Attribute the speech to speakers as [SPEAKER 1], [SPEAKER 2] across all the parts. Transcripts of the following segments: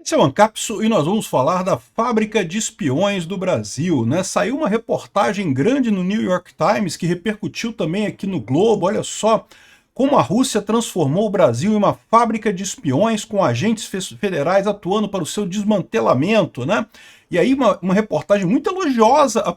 [SPEAKER 1] Esse é o Ancapso e nós vamos falar da fábrica de espiões do Brasil, né? Saiu uma reportagem grande no New York Times que repercutiu também aqui no Globo. Olha só como a Rússia transformou o Brasil em uma fábrica de espiões com agentes federais atuando para o seu desmantelamento, né? E aí uma reportagem muito elogiosa à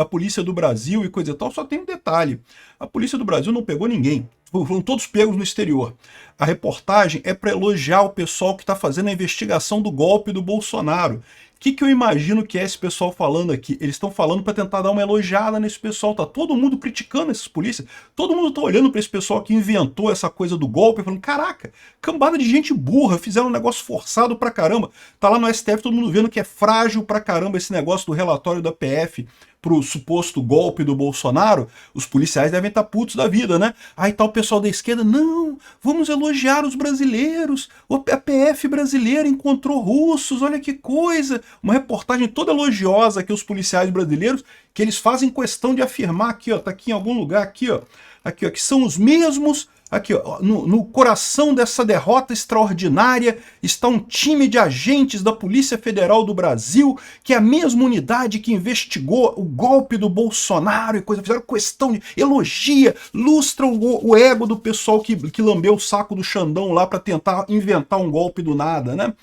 [SPEAKER 1] polícia do Brasil e coisa e tal. Só tem um detalhe: a polícia do Brasil não pegou ninguém. Foram todos pegos no exterior. A reportagem é para elogiar o pessoal que está fazendo a investigação do golpe do Bolsonaro. O que eu imagino que é esse pessoal falando aqui? Eles estão falando para tentar dar uma elogiada nesse pessoal. Tá todo mundo criticando esses polícias. Todo mundo tá olhando para esse pessoal que inventou essa coisa do golpe, falando: caraca, cambada de gente burra, fizeram um negócio forçado pra caramba. Tá lá no STF todo mundo vendo que é frágil pra caramba esse negócio do relatório da PF pro suposto golpe do Bolsonaro. Os policiais devem estar putos da vida, né? Aí tá o pessoal da esquerda: não, vamos elogiar os brasileiros, a PF brasileira encontrou russos, olha que coisa. Uma reportagem toda elogiosa aqui, os policiais brasileiros, que eles fazem questão de afirmar aqui, ó, tá aqui em algum lugar, aqui, ó, que são os mesmos. Aqui, ó, no coração dessa derrota extraordinária está um time de agentes da Polícia Federal do Brasil, que é a mesma unidade que investigou o golpe do Bolsonaro e coisa. Fizeram questão de elogia, lustra o ego do pessoal que lambeu o saco do Xandão lá para tentar inventar um golpe do nada, né?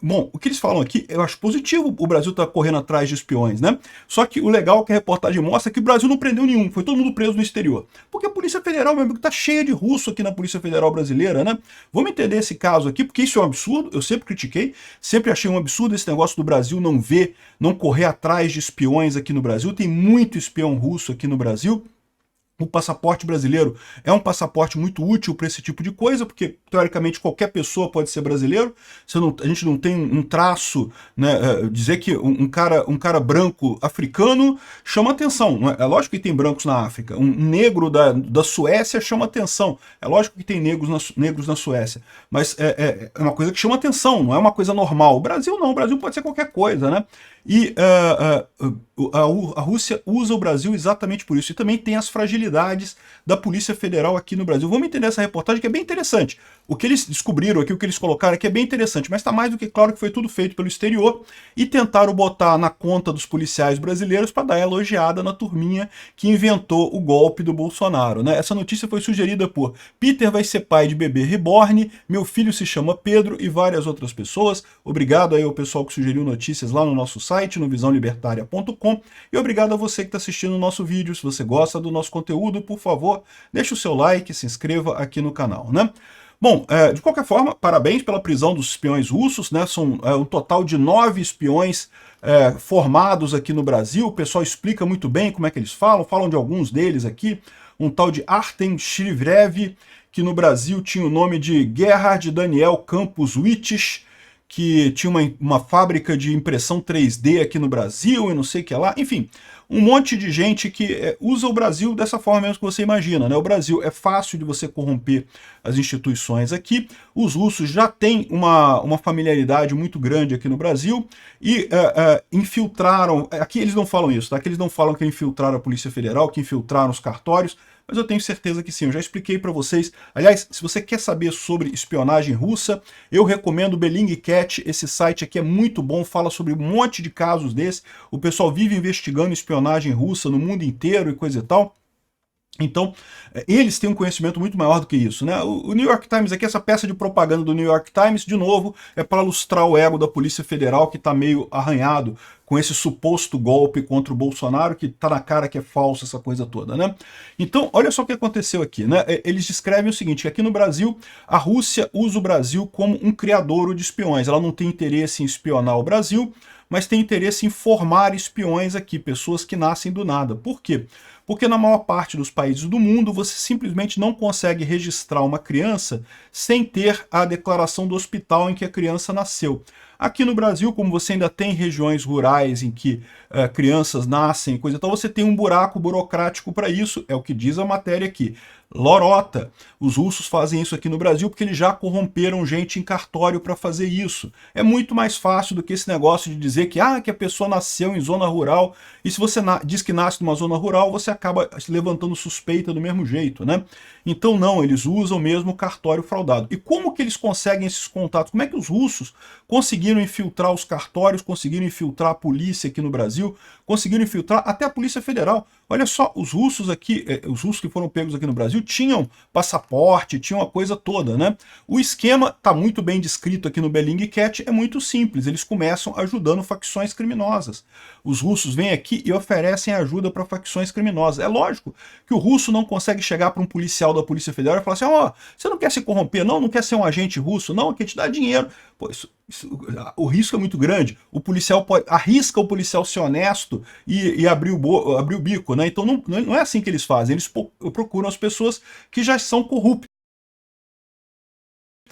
[SPEAKER 1] Bom, o que eles falam aqui, eu acho positivo o Brasil tá correndo atrás de espiões, né? Só que o legal que a reportagem mostra é que o Brasil não prendeu nenhum, foi todo mundo preso no exterior. Porque a Polícia Federal, meu amigo, tá cheia de russo aqui na Polícia Federal brasileira, né? Vamos entender esse caso aqui, porque isso é um absurdo, eu sempre critiquei, sempre achei um absurdo esse negócio do Brasil não correr atrás de espiões aqui no Brasil. Tem muito espião russo aqui no Brasil. O passaporte brasileiro é um passaporte muito útil para esse tipo de coisa, porque, teoricamente, qualquer pessoa pode ser brasileiro. A gente não tem um traço, né? Dizer que um cara branco africano chama atenção. Não é? É lógico que tem brancos na África. Um negro da Suécia chama atenção. É lógico que tem negros na Suécia. Mas é uma coisa que chama atenção, não é uma coisa normal. O Brasil não, o Brasil pode ser qualquer coisa, né? E a Rússia usa o Brasil exatamente por isso. E também tem as fragilidades da Polícia Federal aqui no Brasil. Vamos entender essa reportagem, que é bem interessante. O que eles descobriram aqui, o que eles colocaram aqui é bem interessante, mas está mais do que claro que foi tudo feito pelo exterior e tentaram botar na conta dos policiais brasileiros para dar elogiada na turminha que inventou o golpe do Bolsonaro, né? Essa notícia foi sugerida por Peter vai ser pai de bebê reborn, meu filho se chama Pedro e várias outras pessoas. Obrigado aí ao pessoal que sugeriu notícias lá no nosso site, no visãolibertaria.com, e obrigado a você que está assistindo o nosso vídeo. Se você gosta do nosso conteúdo, por favor, deixe o seu like, se inscreva aqui no canal, né? Bom, de qualquer forma, parabéns pela prisão dos espiões russos, né? São um total de 9 espiões formados aqui no Brasil. O pessoal explica muito bem como é que eles falam de alguns deles aqui. Um tal de Artem Shrivev, que no Brasil tinha o nome de Gerhard Daniel Campos Wittich, que tinha uma fábrica de impressão 3D aqui no Brasil e não sei o que lá. Enfim, um monte de gente que usa o Brasil dessa forma mesmo que você imagina, né? O Brasil é fácil de você corromper as instituições aqui. Os russos já têm uma familiaridade muito grande aqui no Brasil e infiltraram... Aqui eles não falam isso, tá? Aqui eles não falam que infiltraram a Polícia Federal, que infiltraram os cartórios, mas eu tenho certeza que sim, eu já expliquei para vocês. Aliás, se você quer saber sobre espionagem russa, eu recomendo o Bellingcat. Esse site aqui é muito bom, fala sobre um monte de casos desse. O pessoal vive investigando espionagem russa no mundo inteiro e coisa e tal. Então, eles têm um conhecimento muito maior do que isso, né? O New York Times aqui, essa peça de propaganda do New York Times, de novo, é para lustrar o ego da Polícia Federal, que está meio arranhado com esse suposto golpe contra o Bolsonaro, que está na cara que é falso, essa coisa toda, né? Então, olha só o que aconteceu aqui, né? Eles descrevem o seguinte: que aqui no Brasil, a Rússia usa o Brasil como um criadouro de espiões. Ela não tem interesse em espionar o Brasil, mas tem interesse em formar espiões aqui, pessoas que nascem do nada. Por quê? Porque na maior parte dos países do mundo você simplesmente não consegue registrar uma criança sem ter a declaração do hospital em que a criança nasceu. Aqui no Brasil, como você ainda tem regiões rurais em que crianças nascem, coisa e tal, você tem um buraco burocrático para isso, é o que diz a matéria aqui. Lorota. Os russos fazem isso aqui no Brasil porque eles já corromperam gente em cartório para fazer isso. É muito mais fácil do que esse negócio de dizer que a pessoa nasceu em zona rural, e se você diz que nasce numa zona rural, você acaba levantando suspeita do mesmo jeito, né? Então não, eles usam mesmo o cartório fraudado. E como que eles conseguem esses contatos? Como é que os russos conseguiram conseguiram infiltrar os cartórios, conseguiram infiltrar a polícia aqui no Brasil, conseguiram infiltrar até a Polícia Federal. Olha só, os russos aqui, os russos que foram pegos aqui no Brasil tinham passaporte, tinham a coisa toda, né? O esquema está muito bem descrito aqui no Bellingcat, é muito simples, eles começam ajudando facções criminosas. Os russos vêm aqui e oferecem ajuda para facções criminosas. É lógico que o russo não consegue chegar para um policial da Polícia Federal e falar assim, ó, você não quer se corromper, não quer ser um agente russo, não, quer te dar dinheiro. Pô, o risco é muito grande. O policial arrisca o policial ser honesto e abrir o bico, né? Então não é assim que eles fazem. Eles procuram as pessoas que já são corruptas.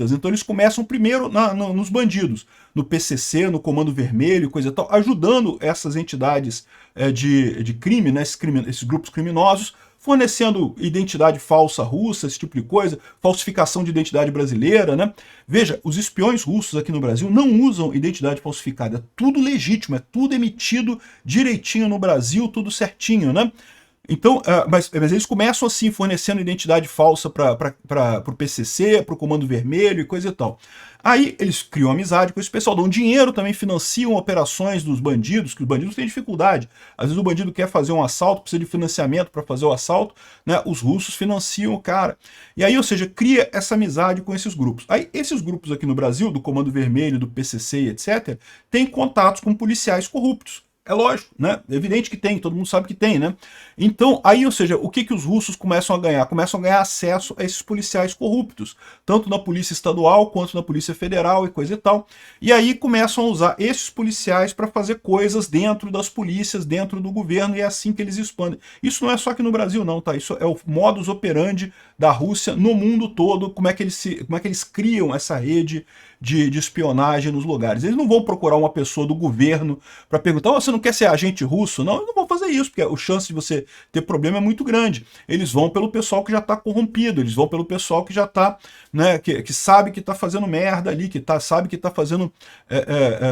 [SPEAKER 1] Então eles começam primeiro nos bandidos, no PCC, no Comando Vermelho, coisa e tal, ajudando essas entidades de crime, né, esses grupos criminosos, fornecendo identidade falsa russa, esse tipo de coisa, falsificação de identidade brasileira, né? Veja, os espiões russos aqui no Brasil não usam identidade falsificada, é tudo legítimo, é tudo emitido direitinho no Brasil, tudo certinho, né? Então, mas eles começam assim, fornecendo identidade falsa para o PCC, para o Comando Vermelho e coisa e tal. Aí eles criam amizade com esse pessoal, dão dinheiro, também financiam operações dos bandidos, que os bandidos têm dificuldade. Às vezes o bandido quer fazer um assalto, precisa de financiamento para fazer o assalto, né? Os russos financiam o cara. E aí, ou seja, cria essa amizade com esses grupos. Aí esses grupos aqui no Brasil, do Comando Vermelho, do PCC e etc., têm contatos com policiais corruptos. É lógico, né? É evidente que tem, todo mundo sabe que tem, né? Então, aí, ou seja, o que os russos começam a ganhar? Começam a ganhar acesso a esses policiais corruptos, tanto na polícia estadual quanto na polícia federal e coisa e tal. E aí começam a usar esses policiais para fazer coisas dentro das polícias, dentro do governo, e é assim que eles expandem. Isso não é só aqui no Brasil, não, tá? Isso é o modus operandi da Rússia no mundo todo, como é que eles criam essa rede de espionagem nos lugares. Eles não vão procurar uma pessoa do governo para perguntar, oh, você não quer ser agente russo? Não, eles não vão fazer isso, porque a chance de você ter problema é muito grande. Eles vão pelo pessoal que já está corrompido, eles vão pelo pessoal que já está, né, que sabe que está fazendo merda ali, sabe que está fazendo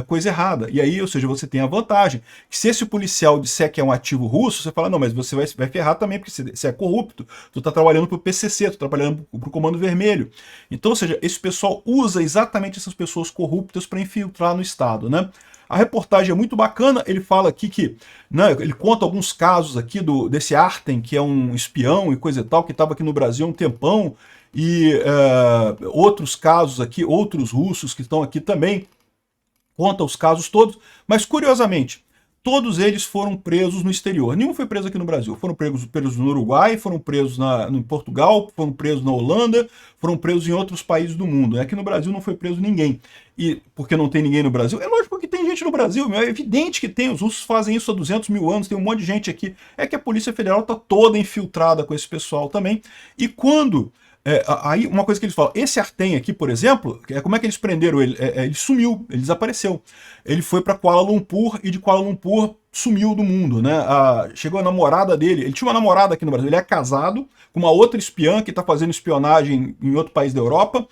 [SPEAKER 1] coisa errada. E aí, ou seja, você tem a vantagem, que se esse policial disser que é um ativo russo, você fala, não, mas você vai ferrar também, porque você é corrupto, tu está trabalhando para o PCC, tu está trabalhando para o Comando Vermelho. Então, ou seja, esse pessoal usa exatamente essas pessoas corruptas para infiltrar no Estado, né? A reportagem é muito bacana, ele fala aqui que, né, ele conta alguns casos aqui desse Artem, que é um espião e coisa e tal, que estava aqui no Brasil há um tempão, e outros casos aqui, outros russos que estão aqui também, conta os casos todos, mas curiosamente, todos eles foram presos no exterior. Nenhum foi preso aqui no Brasil. Foram presos no Uruguai, foram presos em Portugal, foram presos na Holanda, foram presos em outros países do mundo. Aqui no Brasil não foi preso ninguém. E porque não tem ninguém no Brasil? É lógico que tem gente no Brasil, é evidente que tem. Os russos fazem isso há 200 mil anos, tem um monte de gente aqui. É que a Polícia Federal está toda infiltrada com esse pessoal também. E quando... aí uma coisa que eles falam, esse Artem aqui, por exemplo, como é que eles prenderam ele? Ele sumiu, ele desapareceu. Ele foi para Kuala Lumpur e de Kuala Lumpur sumiu do mundo, né? Chegou a namorada dele, ele tinha uma namorada aqui no Brasil, ele é casado com uma outra espiã que está fazendo espionagem em outro país da Europa,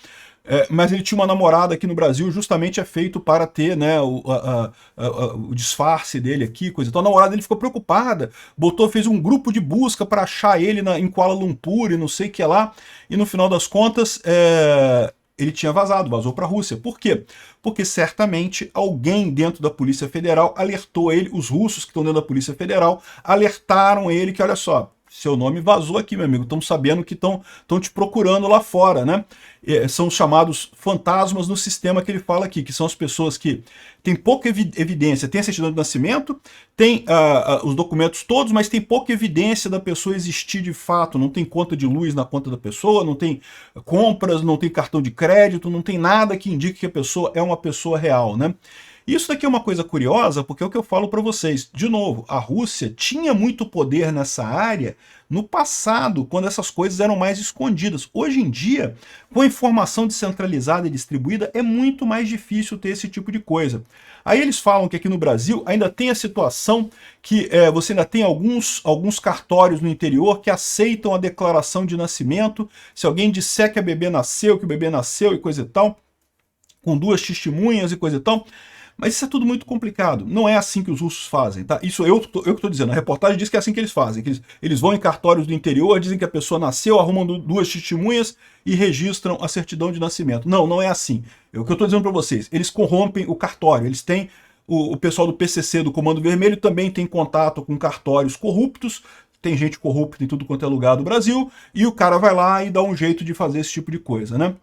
[SPEAKER 1] mas ele tinha uma namorada aqui no Brasil, justamente feito para ter, né, o disfarce dele aqui, coisa. Então a namorada dele ficou preocupada, fez um grupo de busca para achar ele em Kuala Lumpur e não sei o que lá, e no final das contas ele tinha vazou para a Rússia. Por quê? Porque certamente alguém dentro da Polícia Federal alertou ele, os russos que estão dentro da Polícia Federal alertaram ele que, olha só, seu nome vazou aqui, meu amigo, estamos sabendo que estão te procurando lá fora, né? São os chamados fantasmas no sistema que ele fala aqui, que são as pessoas que têm pouca evidência, tem a certidão de nascimento, tem os documentos todos, mas tem pouca evidência da pessoa existir de fato, não tem conta de luz na conta da pessoa, não tem compras, não tem cartão de crédito, não tem nada que indique que a pessoa é uma pessoa real, né? Isso daqui é uma coisa curiosa, porque é o que eu falo para vocês. De novo, a Rússia tinha muito poder nessa área no passado, quando essas coisas eram mais escondidas. Hoje em dia, com a informação descentralizada e distribuída, é muito mais difícil ter esse tipo de coisa. Aí eles falam que aqui no Brasil ainda tem a situação que você ainda tem alguns cartórios no interior que aceitam a declaração de nascimento. Se alguém disser que o bebê nasceu e coisa e tal, com duas testemunhas e coisa e tal. Mas isso é tudo muito complicado. Não é assim que os russos fazem, tá? Isso eu que estou dizendo. A reportagem diz que é assim que eles fazem. Que eles vão em cartórios do interior, dizem que a pessoa nasceu, arrumam duas testemunhas e registram a certidão de nascimento. Não, não é assim. É o que eu estou dizendo para vocês. Eles corrompem o cartório. Eles têm o pessoal do PCC, do Comando Vermelho, também tem contato com cartórios corruptos. Tem gente corrupta em tudo quanto é lugar do Brasil. E o cara vai lá e dá um jeito de fazer esse tipo de coisa, né?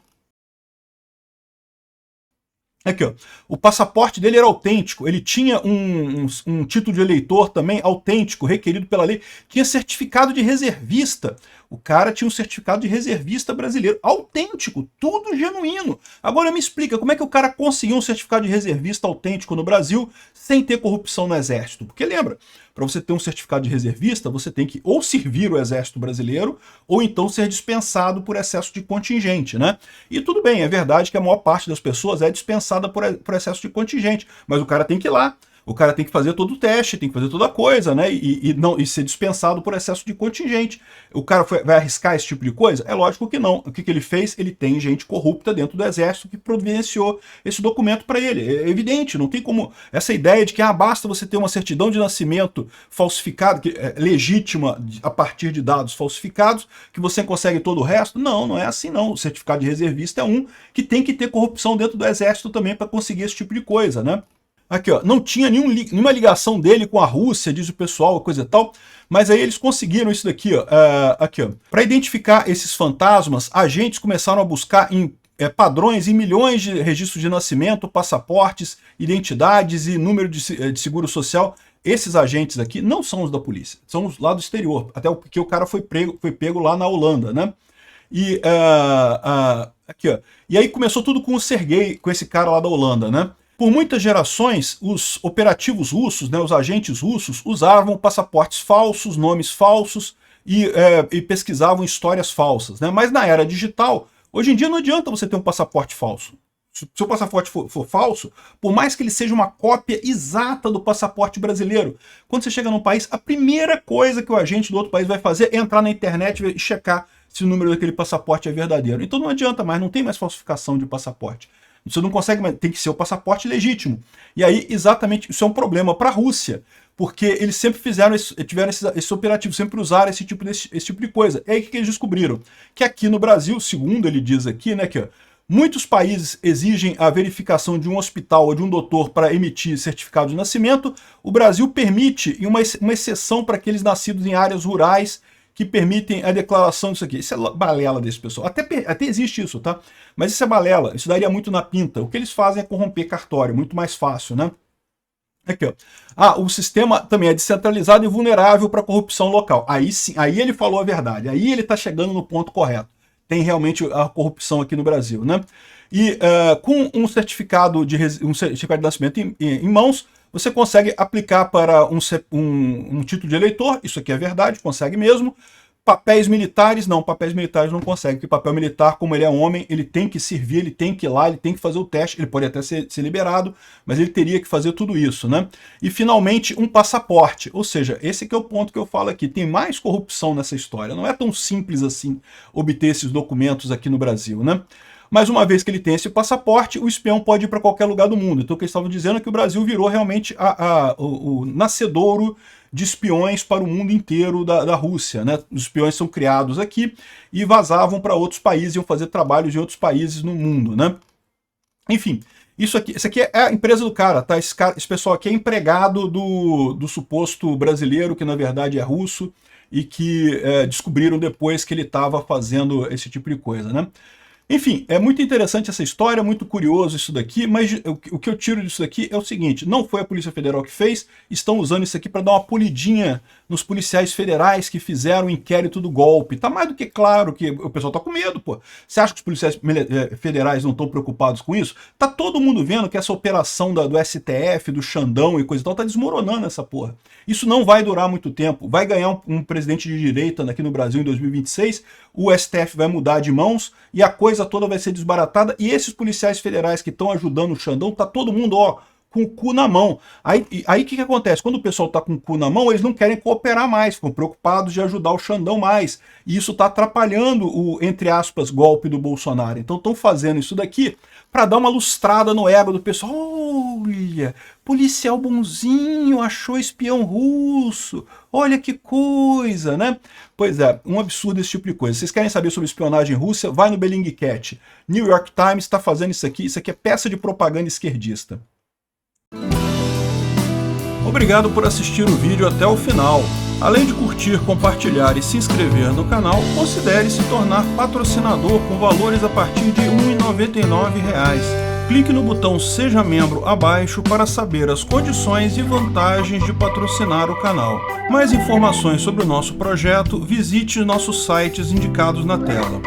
[SPEAKER 1] Aqui, ó. O passaporte dele era autêntico, ele tinha um título de eleitor também autêntico, requerido pela lei, tinha certificado de reservista. O cara tinha um certificado de reservista brasileiro, autêntico, tudo genuíno. Agora me explica, como é que o cara conseguiu um certificado de reservista autêntico no Brasil sem ter corrupção no Exército? Porque lembra, para você ter um certificado de reservista, você tem que ou servir o Exército Brasileiro, ou então ser dispensado por excesso de contingente, né? E tudo bem, é verdade que a maior parte das pessoas é dispensada por excesso de contingente, mas o cara tem que ir lá, o cara tem que fazer todo o teste, tem que fazer toda a coisa, né? E ser dispensado por excesso de contingente. O cara vai arriscar esse tipo de coisa? É lógico que não. O que ele fez? Ele tem gente corrupta dentro do Exército que providenciou esse documento para ele. É evidente, não tem como... Essa ideia de que basta você ter uma certidão de nascimento falsificada, legítima a partir de dados falsificados, que você consegue todo o resto. Não, não é assim não. O certificado de reservista é um que tem que ter corrupção dentro do Exército também para conseguir esse tipo de coisa, né? Aqui, ó, não tinha nenhuma ligação dele com a Rússia, diz o pessoal, coisa e tal, mas aí eles conseguiram isso daqui, ó, aqui, ó. Para identificar esses fantasmas, agentes começaram a buscar em padrões em milhões de registros de nascimento, passaportes, identidades e número de seguro social. Esses agentes aqui não são os da polícia, são os lá do exterior, até porque o cara foi pego lá na Holanda, né? E aqui, ó. E aí começou tudo com o Sergei, com esse cara lá da Holanda, né? Por muitas gerações, os operativos russos, né, os agentes russos, usavam passaportes falsos, nomes falsos e pesquisavam histórias falsas, né? Mas na era digital, hoje em dia não adianta você ter um passaporte falso. Se o seu passaporte for falso, por mais que ele seja uma cópia exata do passaporte brasileiro, quando você chega num país, a primeira coisa que o agente do outro país vai fazer é entrar na internet e checar se o número daquele passaporte é verdadeiro. Então não adianta mais, não tem mais falsificação de passaporte. Você não consegue, mas tem que ser o passaporte legítimo. E aí, exatamente, isso é um problema para a Rússia, porque eles sempre tiveram esse operativo, sempre usaram esse tipo de coisa. É aí que eles descobriram que aqui no Brasil, segundo ele diz aqui, né, que ó, muitos países exigem a verificação de um hospital ou de um doutor para emitir certificado de nascimento. O Brasil permite uma exceção para aqueles nascidos em áreas rurais que permitem a declaração disso aqui. Isso é balela desse pessoal. Até existe isso, tá? Mas isso é balela, isso daria muito na pinta. O que eles fazem é corromper cartório, muito mais fácil, né? Aqui, ó. O sistema também é descentralizado e vulnerável para corrupção local. Aí sim, aí ele falou a verdade. Aí ele está chegando no ponto correto. Tem realmente a corrupção aqui no Brasil, né? E com um certificado de nascimento em mãos, você consegue aplicar para um título de eleitor, isso aqui é verdade, consegue mesmo. Papéis militares, não, papéis militares não consegue, porque papel militar, como ele é homem, ele tem que servir, ele tem que ir lá, ele tem que fazer o teste, ele pode até ser liberado, mas ele teria que fazer tudo isso, né? E finalmente um passaporte, ou seja, esse que é o ponto que eu falo aqui, tem mais corrupção nessa história, não é tão simples assim obter esses documentos aqui no Brasil, né? Mas uma vez que ele tem esse passaporte, o espião pode ir para qualquer lugar do mundo. Então o que eles estavam dizendo é que o Brasil virou realmente o nascedouro de espiões para o mundo inteiro da Rússia, né? Os espiões são criados aqui e vazavam para outros países, iam fazer trabalhos em outros países no mundo, né? Enfim, isso aqui é a empresa do cara, tá? Esse pessoal aqui é empregado do suposto brasileiro, que na verdade é russo, e que descobriram depois que ele estava fazendo esse tipo de coisa, né? Enfim, é muito interessante essa história, muito curioso isso daqui, mas o que eu tiro disso daqui é o seguinte, não foi a Polícia Federal que fez, estão usando isso aqui para dar uma polidinha nos policiais federais que fizeram o inquérito do golpe. Tá mais do que claro que o pessoal tá com medo, pô. Você acha que os policiais federais não estão preocupados com isso? Tá todo mundo vendo que essa operação do STF, do Xandão e coisa e tal, tá desmoronando essa porra. Isso não vai durar muito tempo. Vai ganhar um presidente de direita aqui no Brasil em 2026, o STF vai mudar de mãos e a coisa toda vai ser desbaratada, e esses policiais federais que estão ajudando o Xandão, tá todo mundo, ó, com o cu na mão. Aí o que acontece? Quando o pessoal está com o cu na mão, eles não querem cooperar mais, ficam preocupados de ajudar o Xandão mais. E isso está atrapalhando o, entre aspas, golpe do Bolsonaro. Então estão fazendo isso daqui para dar uma lustrada no ego do pessoal. Olha, policial bonzinho achou espião russo. Olha que coisa, né? Pois é, um absurdo esse tipo de coisa. Vocês querem saber sobre espionagem russa? Vai no Bellingcat. New York Times está fazendo isso aqui é peça de propaganda esquerdista. Obrigado por assistir o vídeo até o final. Além de curtir, compartilhar e se inscrever no canal, considere se tornar patrocinador com valores a partir de R$ 1,99. Clique no botão Seja Membro abaixo para saber as condições e vantagens de patrocinar o canal. Mais informações sobre o nosso projeto, visite nossos sites indicados na tela.